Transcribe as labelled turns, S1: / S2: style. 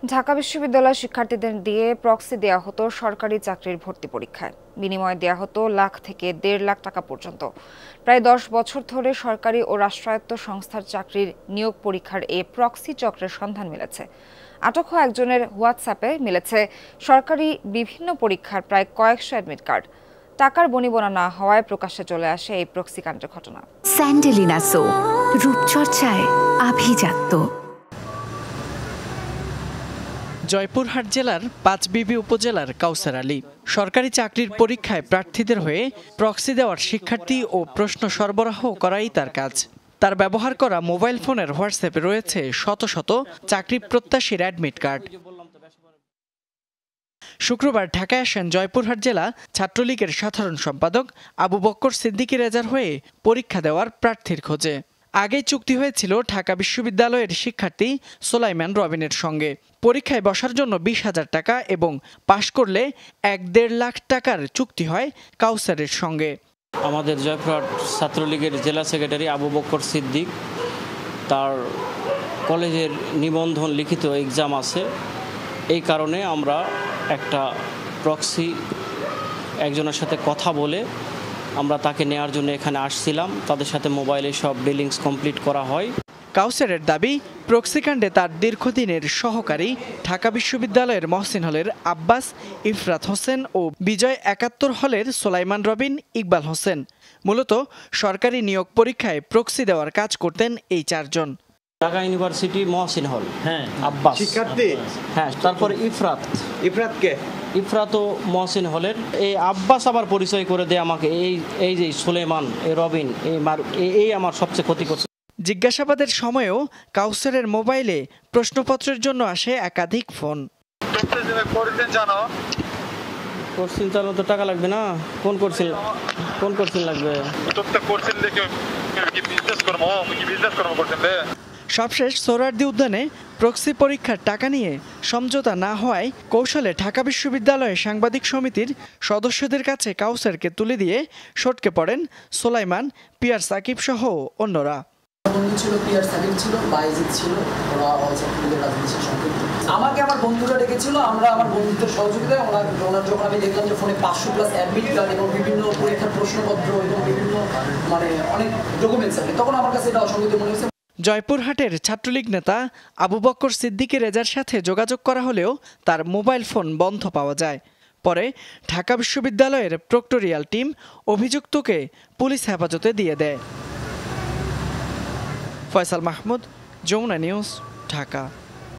S1: ঢাকা বিশ্ববিদ্যালয়ের শিক্ষার্থীদের দিয়ে প্রক্সি দেওয়া হতো সরকারি চাকরির ভর্তি পরীক্ষায়। বিনিময়ে দেওয়া হতো লাখ থেকে 1.5 লাখ টাকা পর্যন্ত। প্রায় 10 বছর ধরে সরকারি ও রাষ্ট্রায়ত্ত সংস্থার চাকরির নিয়োগ পরীক্ষার এই প্রক্সি চক্রের সন্ধান মিলেছে। আটক হওয়া একজনের হোয়াটসঅ্যাপে মিলেছে সরকারি বিভিন্ন পরীক্ষার প্রায় কয়েকশো অ্যাডমিট কার্ড। টাকার বনিবনা না হওয়ায় প্রকাশ্যে চলে আসে এই প্রক্সি কাণ্ডের ঘটনা।
S2: স্যান্ডেলিনা সো, রূপচর্চায় আভিজাত্য।
S3: জয়পুরহাট জেলার পাঁচবিবি উপজেলার কাউসার আলী সরকারি চাকরির পরীক্ষায় প্রার্থীদের হয়ে প্রক্সি দেওয়ার শিক্ষার্থী ও প্রশ্ন সরবরাহ করাই তার কাজ। তার ব্যবহার করা মোবাইল ফোনের হোয়াটসঅ্যাপে রয়েছে শত শত চাকরি প্রত্যাশীর অ্যাডমিট কার্ড। শুক্রবার ঢাকায় আসেন জয়পুরহাট জেলা ছাত্রলীগের সাধারণ সম্পাদক আবু বক্কর সিদ্দিকী রেজার হয়ে পরীক্ষা দেওয়ার প্রার্থীর খোঁজে। আগেই চুক্তি হয়েছিল ঢাকা বিশ্ববিদ্যালয়ের শিক্ষার্থী সোলাইমান রবিনের সঙ্গে। পরীক্ষায় বসার জন্য 20,000 টাকা এবং পাশ করলে 1.5 লাখ টাকার চুক্তি হয় কাউসারের সঙ্গে।
S4: আমাদের জয়পুরহাট ছাত্রলীগের জেলা সেক্রেটারি আবু বক্কর সিদ্দিক, তার কলেজের নিবন্ধন লিখিত এক্সাম আছে, এই কারণে আমরা একটা প্রক্সি একজনের সাথে কথা বলে আমরা তাকে নেওয়ার জন্য এখানে আসছিলাম। তাদের সাথে মোবাইলে সব ডিলিংস কমপ্লিট করা হয়।
S3: কাউসারের দাবি, প্রক্সিকাণ্ডে তার দীর্ঘদিনের সহকারী ঢাকা বিশ্ববিদ্যালয়ের মহসিন হলের আব্বাস, ইফরাত হোসেন ও বিজয় 71 হলের সোলাইমান রবিন, ইকবাল হোসেন মূলত সরকারি নিয়োগ পরীক্ষায় প্রক্সি দেওয়ার কাজ করতেন এই চারজন।
S4: ঢাকা ইউনিভার্সিটি মহসিন হল, আব্বাস শিক্ষার্থী, তারপর ইফরাত ও মহসিন হলের। এই আব্বাস আবার পরিচয় করে দেয় আমাকে, এই যে সুলেমান, এই রবিন, এই আমার সবচেয়ে ক্ষতি করছে।
S3: জিজ্ঞাসাবাদের সময়েও কাউসারের মোবাইলে প্রশ্নপত্রের জন্য আসে একাধিক ফোন।
S4: কোর্সিন চালানো তো টাকা লাগবে না? কোন কোর্সিন লাগবে?
S3: সবশেষ সোহরাওয়ার্দী উদ্যানে প্রক্সি পরীক্ষার টাকা নিয়ে সমঝোতা না হওয়ায় কৌশলে ঢাকা বিশ্ববিদ্যালয়ের সাংবাদিক সমিতির সদস্যদের কাছে কাউসারকে তুলে দিয়ে সটকে পড়েন সোলাইমান, পিয়ার সাকিব সহ অন্যরা।
S5: আমাকে আমার বন্ধুরা ডেকেছিল, আমরা আমার বন্ধুদের সহযোগিতায় যখন আমি দেখলাম যে ফোনে 500+ অ্যাডমিট কার্ড এবং বিভিন্ন পরীক্ষার প্রশ্নপত্র এবং বিভিন্ন অনেক ডকুমেন্টস আছে, তখন আমার কাছে এটা অসঙ্গতি মনে হয়েছে।
S3: জয়পুরহাটের ছাত্রলীগ নেতা আবু বক্কর সিদ্দিকী রেজার সাথে যোগাযোগ করা হলেও তার মোবাইল ফোন বন্ধ পাওয়া যায়। পরে ঢাকা বিশ্ববিদ্যালয়ের প্রক্টোরিয়াল টিম অভিযুক্তকে পুলিশ হেফাজতে দিয়ে দেয়। ফয়সাল মাহমুদ, যমুনা নিউজ, ঢাকা।